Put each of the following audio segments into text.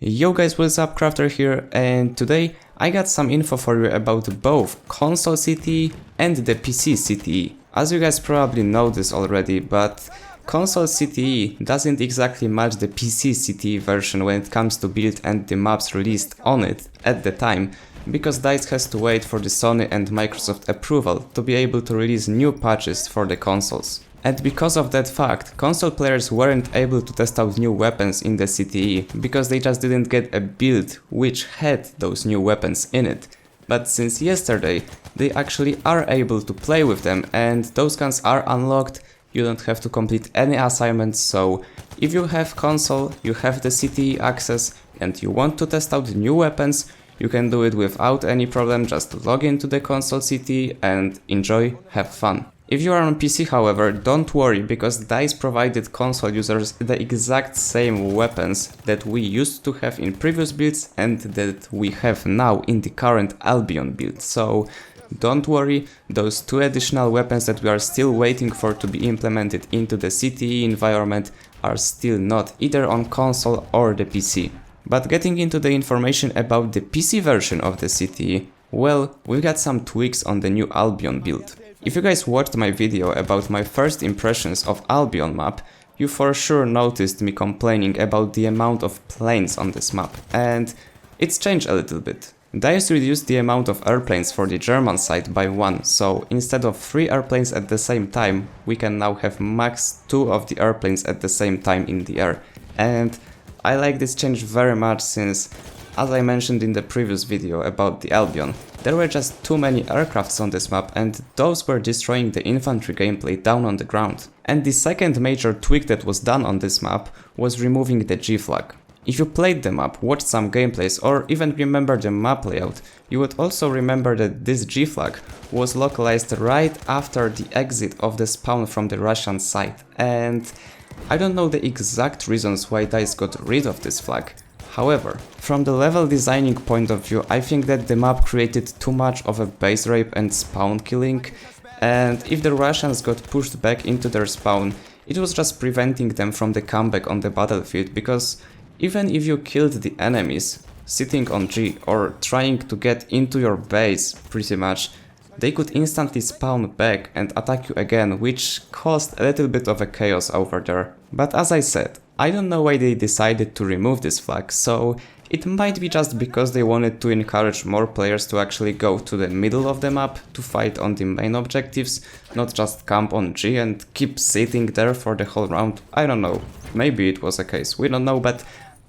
Yo guys, what's up, Crafter here, and today I got some info for you about both Console CTE and the PC CTE. As you guys probably know this already, but Console CTE doesn't exactly match the PC CTE version when it comes to build and the maps released on it at the time, because DICE has to wait for the Sony and Microsoft approval to be able to release new patches for the consoles. And because of that fact, console players weren't able to test out new weapons in the CTE, because they just didn't get a build which had those new weapons in it. But since yesterday, they actually are able to play with them, and those guns are unlocked. You don't have to complete any assignments, so if you have console, you have the CTE access, and you want to test out new weapons, you can do it without any problem. Just log into the Console CTE and enjoy, have fun. If you are on PC, however, don't worry, because DICE provided console users the exact same weapons that we used to have in previous builds and that we have now in the current Albion build. So don't worry, those two additional weapons that we are still waiting for to be implemented into the CTE environment are still not either on console or the PC. But getting into the information about the PC version of the CTE, well, we got some tweaks on the new Albion build. If you guys watched my video about my first impressions of Albion map, you for sure noticed me complaining about the amount of planes on this map, and it's changed a little bit. DICE reduced the amount of airplanes for the German side by 1, so instead of 3 airplanes at the same time, we can now have max 2 of the airplanes at the same time in the air. And I like this change very much since, as I mentioned in the previous video about the Albion, there were just too many aircrafts on this map, and those were destroying the infantry gameplay down on the ground. And the second major tweak that was done on this map was removing the G flag. If you played the map, watched some gameplays, or even remember the map layout, you would also remember that this G flag was localized right after the exit of the spawn from the Russian side. And I don't know the exact reasons why DICE got rid of this flag. However, from the level designing point of view, I think that the map created too much of a base rape and spawn killing, and if the Russians got pushed back into their spawn, it was just preventing them from the comeback on the battlefield, because even if you killed the enemies sitting on G or trying to get into your base pretty much, they could instantly spawn back and attack you again, which caused a little bit of a chaos over there. But as I said, I don't know why they decided to remove this flag, so it might be just because they wanted to encourage more players to actually go to the middle of the map to fight on the main objectives, not just camp on G and keep sitting there for the whole round. I don't know, maybe it was a case, we don't know, but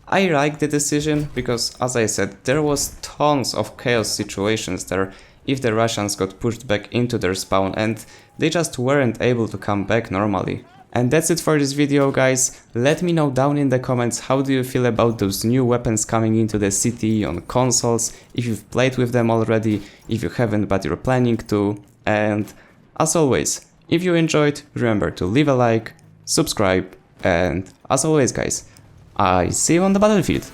I like the decision because, as I said, there was tons of chaos situations there if the Russians got pushed back into their spawn and they just weren't able to come back normally. And that's it for this video, guys. Let me know down in the comments how do you feel about those new weapons coming into the CTE on consoles, if you've played with them already, if you haven't but you're planning to. And as always, if you enjoyed, remember to leave a like, subscribe, and as always, guys, I see you on the battlefield.